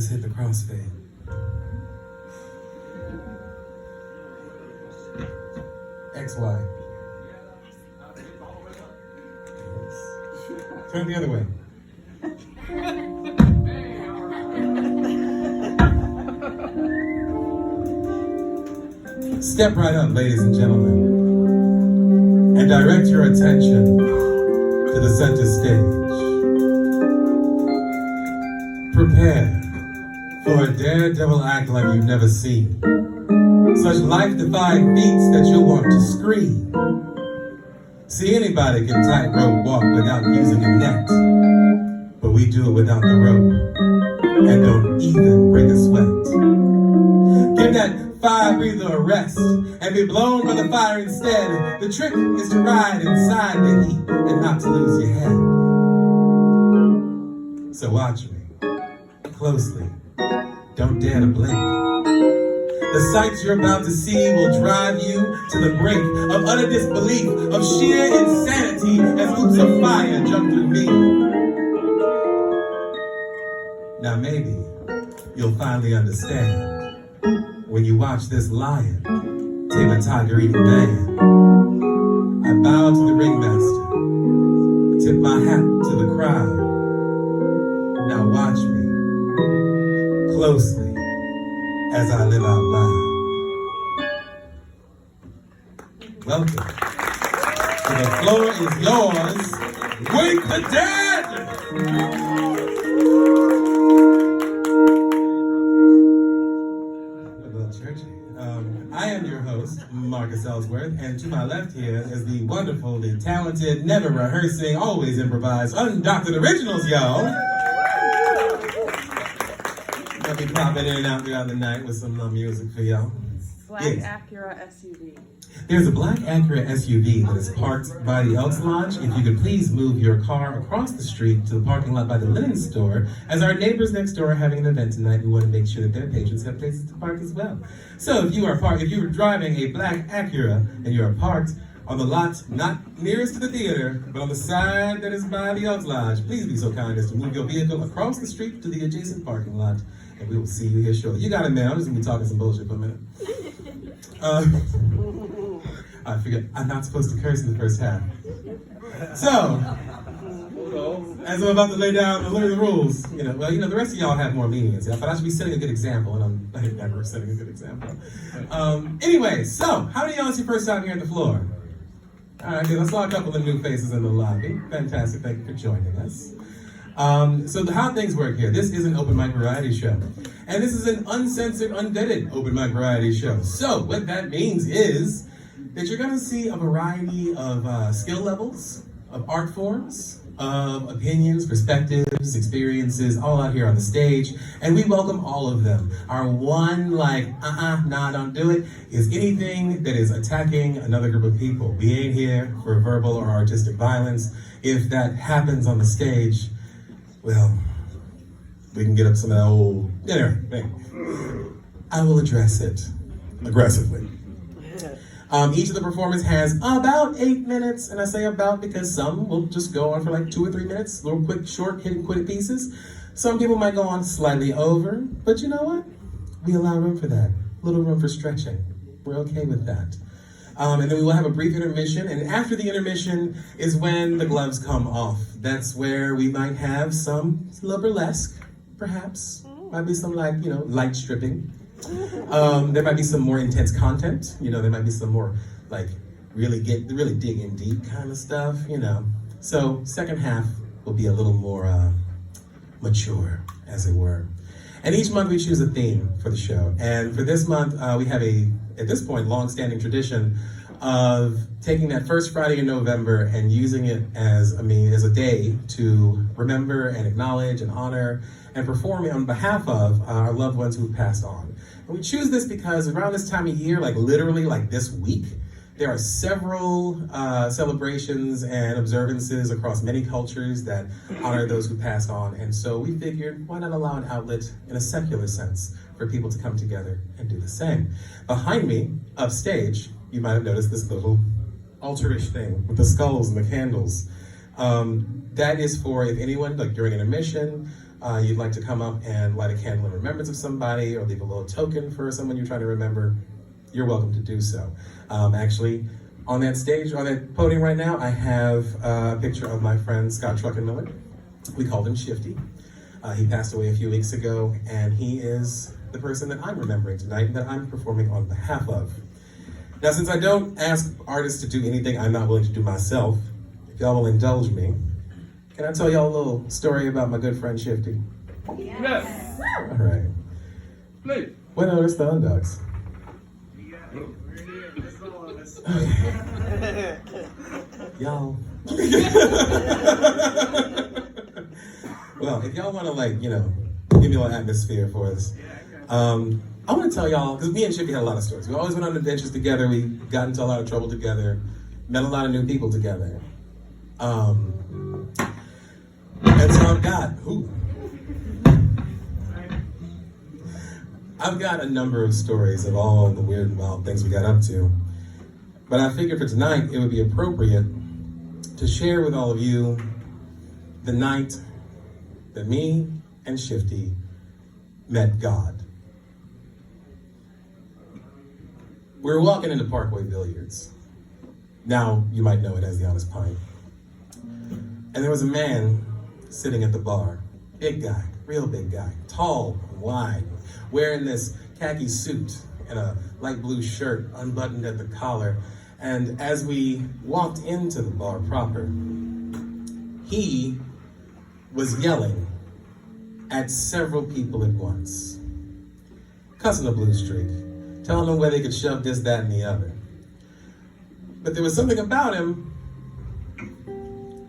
Just hit the crossfade. XY. Turn the other way. Step right up, ladies and gentlemen, and direct your attention to the center stage. Prepare for a daredevil act like you've never seen. Such life-defying feats that you'll want to scream. See, anybody can tightrope walk without using a net, but we do it without the rope, and don't even break a sweat. Give that fire breather a rest, and be blown by the fire instead. The trick is to ride inside the heat, and not to lose your head. So watch me closely, don't dare to blink. The sights you're about to see will drive you to the brink of utter disbelief, of sheer insanity as hoops of fire jump through me. Now maybe you'll finally understand when you watch this lion tame a tiger-eating band. I bow to the ringmaster, tip my hat to the crowd. Now watch me closely as I live out loud. Welcome to The Floor Is Yours. Wake the Dead! A little churchy. I am your host, Marcus Ellsworth, and to my left here is the wonderful, the talented, never rehearsing, always improvised, undoctored originals, y'all. I'll be popping in and out throughout the night with some music for y'all. Black Yes. Acura SUV. There's a black Acura SUV that is parked by the Elks Lodge. If you could please move your car across the street to the parking lot by the linen store, as our neighbors next door are having an event tonight, we want to make sure that their patrons have places to park as well. So if you are driving a black Acura and you are parked on the lot not nearest to the theater, but on the side that is by the Elks Lodge, please be so kind as to move your vehicle across the street to the adjacent parking lot, and we will see you here shortly. You got it, man. I'm just gonna be talking some bullshit for a minute. I forget, I'm not supposed to curse in the first half. So, as I'm about to lay down and learn the rules, the rest of y'all have more leniency, but I should be setting a good example, and I'm never setting a good example. Anyway, so, how many of y'all is your first time here at the floor? All right, good. I saw a couple of new faces in the lobby. Fantastic, thank you for joining us. So how things work here, this is an open mic variety show. And this is an uncensored, unvetted open mic variety show. So what that means is that you're gonna see a variety of skill levels, of art forms, of opinions, perspectives, experiences, all out here on the stage. And we welcome all of them. Our one, nah, don't do it, is anything that is attacking another group of people. We ain't here for verbal or artistic violence. If that happens on the stage, well, we can get up some of that old, anyway, I will address it aggressively. Each of the performers has about 8 minutes, and I say about because some will just go on for like 2 or 3 minutes, little quick, short, hit and quit pieces. Some people might go on slightly over, but you know what? We allow room for that, a little room for stretching. We're okay with that. And then we will have a brief intermission, and after the intermission is when the gloves come off. That's where we might have some little burlesque, perhaps. Might be some light stripping. There might be some more intense content. There might be some more really dig in deep kind of stuff. So second half will be a little more mature, as it were. And each month we choose a theme for the show. And for this month, we have at this point, long-standing tradition of taking that first Friday in November and using it as a day to remember and acknowledge and honor and perform on behalf of our loved ones who've passed on. And we choose this because around this time of year, literally this week, there are several celebrations and observances across many cultures that honor those who passed on. And so we figured, why not allow an outlet in a secular sense for people to come together and do the same. Behind me, upstage, you might have noticed this little altar-ish thing with the skulls and the candles. That is for if anyone, during intermission, you'd like to come up and light a candle in remembrance of somebody or leave a little token for someone you're trying to remember, you're welcome to do so. Actually, on that stage, on that podium right now, I have a picture of my friend Scott Truckenmiller. We called him Shifty. He passed away a few weeks ago, and he is the person that I'm remembering tonight and that I'm performing on behalf of. Now, since I don't ask artists to do anything I'm not willing to do myself, if y'all will indulge me, can I tell y'all a little story about my good friend Shifty? Yes. All right. Please. Where's the underdogs? Y'all. Well, if y'all want to, give me a little atmosphere for this. I want to tell y'all, because me and Shifty had a lot of stories. We always went on adventures together. We got into a lot of trouble together. Met a lot of new people together. And so I've got a number of stories of all the weird and wild things we got up to. But I figured for tonight, it would be appropriate to share with all of you the night that me and Shifty met God. We were walking into Parkway Billiards. Now, you might know it as the Honest Pint. And there was a man sitting at the bar. Big guy, real big guy, tall and wide, wearing this khaki suit and a light blue shirt unbuttoned at the collar. And as we walked into the bar proper, he was yelling at several people at once, cussing a blue streak, telling them where they could shove this, that, and the other. But there was something about him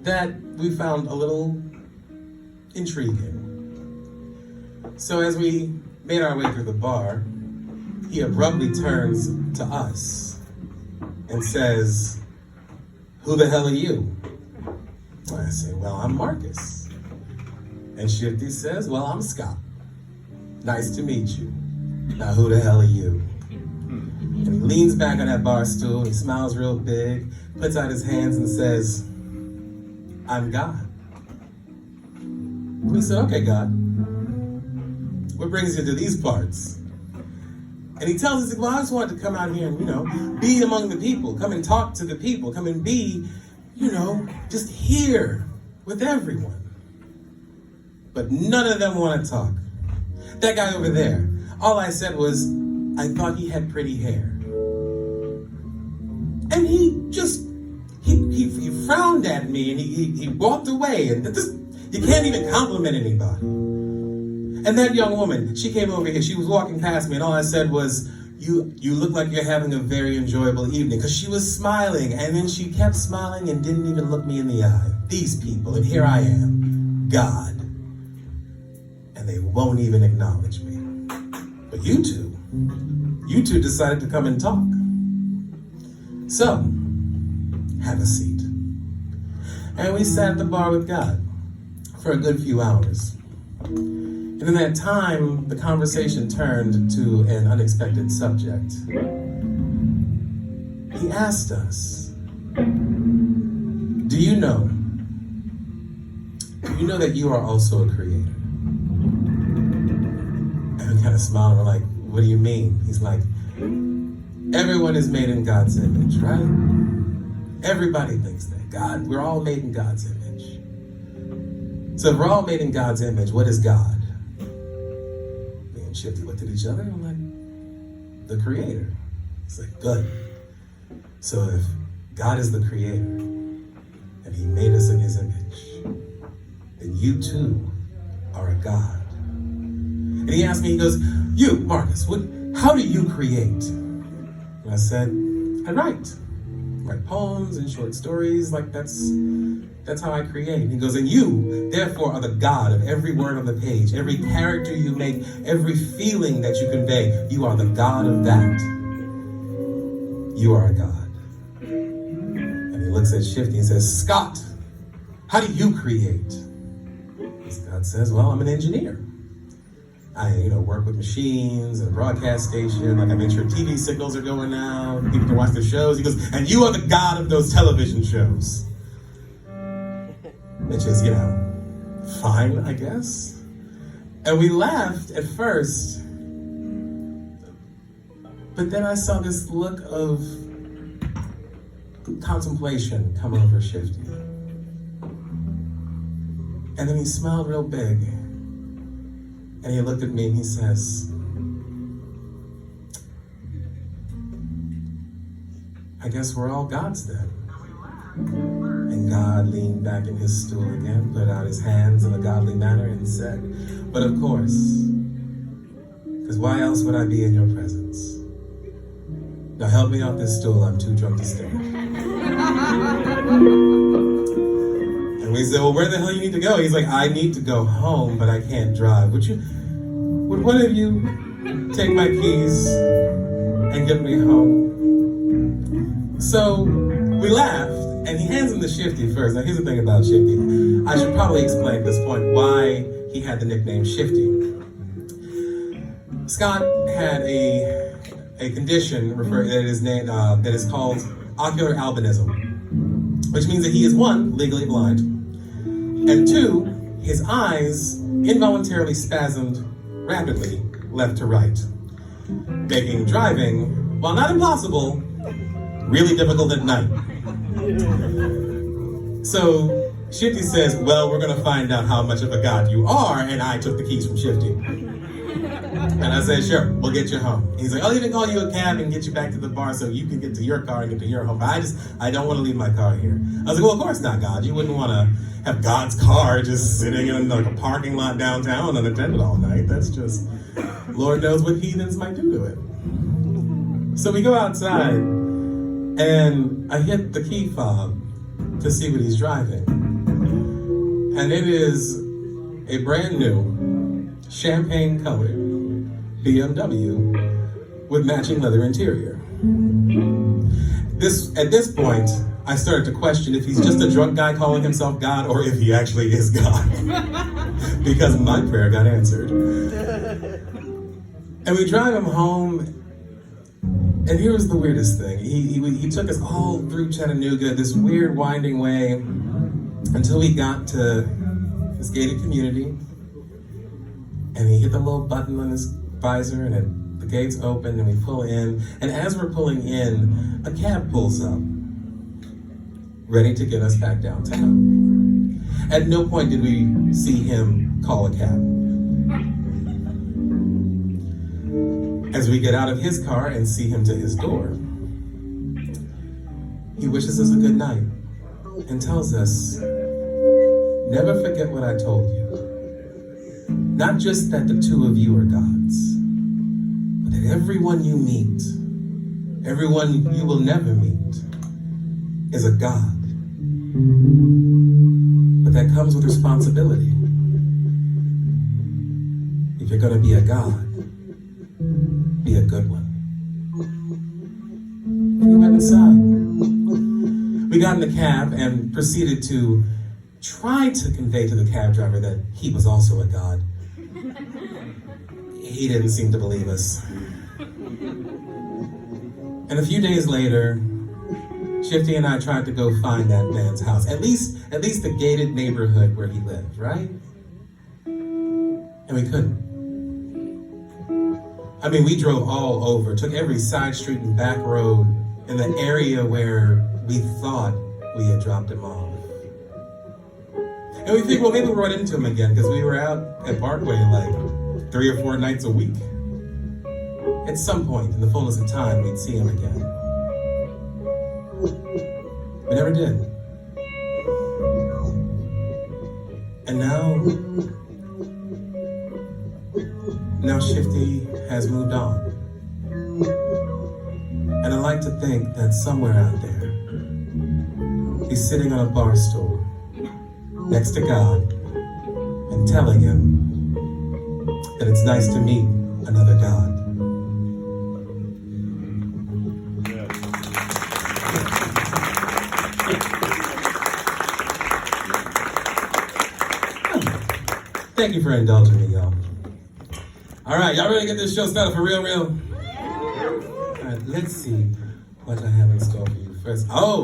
that we found a little intriguing. So as we made our way through the bar, he abruptly turns to us and says, "Who the hell are you?" I say, "Well, I'm Marcus." And Shifty says, "Well, I'm Scott. Nice to meet you. Now, who the hell are you?" And he leans back on that bar stool, he smiles real big, puts out his hands and says, "I'm God." We said, "Okay, God, what brings you to these parts?" And he tells us, "Well, I just wanted to come out here and, be among the people, come and talk to the people, come and be, just here with everyone." But none of them want to talk. That guy over there, all I said was, "I thought he had pretty hair." And he frowned at me and he walked away, and you can't even compliment anybody. And that young woman, she came over here, she was walking past me, and all I said was, you look like you're having a very enjoyable evening," because she was smiling, and then she kept smiling and didn't even look me in the eye. These people, and here I am, God. And they won't even acknowledge me. But you two decided to come and talk. So, have a seat. And we sat at the bar with God for a good few hours. And in that time, the conversation turned to an unexpected subject. He asked us, do you know that you are also a creator?" And we kind of smiled and we're like, "What do you mean?" He's like, "Everyone is made in God's image, right? Everybody thinks that. We're all made in God's image. So if we're all made in God's image, what is God?" Me and Shifty looked at each other and we're like, "The creator." It's like, "Good. So if God is the creator and he made us in his image, then you too are a God." And he asked me, he goes, "You, Marcus, how do you create?" And I said, "I write poems and short stories, that's how I create." And he goes, "And you, therefore, are the God of every word on the page, every character you make, every feeling that you convey. You are the God of that. You are a God." And he looks at Shifty and says, "Scott, how do you create?" And Scott says, "Well, I'm an engineer. I, work with machines and a broadcast station. I make sure TV signals are going out, people can watch their shows." He goes, "And you are the God of those television shows." Which is, fine, I guess. And we laughed at first, but then I saw this look of contemplation come over Shifty. And then he smiled real big. And he looked at me and he says, I guess we're all gods then. And God leaned back in his stool again, put out his hands in a godly manner and said, but of course, because why else would I be in your presence? Now help me off this stool, I'm too drunk to stand. And we said, well, where the hell you need to go? He's like, I need to go home, but I can't drive. Would one of you take my keys and get me home? So we laughed, and he hands him the Shifty first. Now here's the thing about Shifty. I should probably explain at this point why he had the nickname Shifty. Scott had a condition that is called ocular albinism, which means that he is one, legally blind, and two, his eyes involuntarily spasmed rapidly left to right, making driving, while not impossible, really difficult at night. So Shifty says, well, we're gonna find out how much of a god you are, and I took the keys from Shifty. And I said, sure, we'll get you home. He's like, I'll even call you a cab and get you back to the bar so you can get to your car and get to your home. But I don't want to leave my car here. I was like, well, of course not, God. You wouldn't want to have God's car just sitting in like a parking lot downtown unattended all night. That's just, Lord knows what heathens might do to it. So we go outside, and I hit the key fob to see what he's driving. And it is a brand new champagne-colored BMW with matching leather interior. At this point, I started to question if he's just a drunk guy calling himself God or if he actually is God. Because my prayer got answered. And we drive him home, and here was the weirdest thing. He took us all through Chattanooga, this weird winding way, until we got to this gated community. And he hit the little button on his visor, and the gates open, and we pull in. And as we're pulling in, a cab pulls up, ready to get us back downtown. At no point did we see him call a cab. As we get out of his car and see him to his door, he wishes us a good night and tells us, never forget what I told you. Not just that the two of you are gods, but that everyone you meet, everyone you will never meet, is a god. But that comes with responsibility. If you're gonna be a god, be a good one. And we went inside. We got in the cab and proceeded to try to convey to the cab driver that he was also a god. He didn't seem to believe us. And a few days later, Shifty and I tried to go find that man's house. At least the gated neighborhood where he lived, right? And we couldn't. I mean, we drove all over, took every side street and back road in the area where we thought we had dropped him off. And we think, well, maybe we'll run into him again, because we were out at Parkway like 3 or 4 nights a week. At some point, in the fullness of time, we'd see him again. We never did. And now Shifty has moved on. And I like to think that somewhere out there, he's sitting on a bar stool next to God and telling him that it's nice to meet another God. Thank you for indulging me, y'all. All right, y'all ready to get this show started for real? All right, let's see what I have in store for you first. Oh!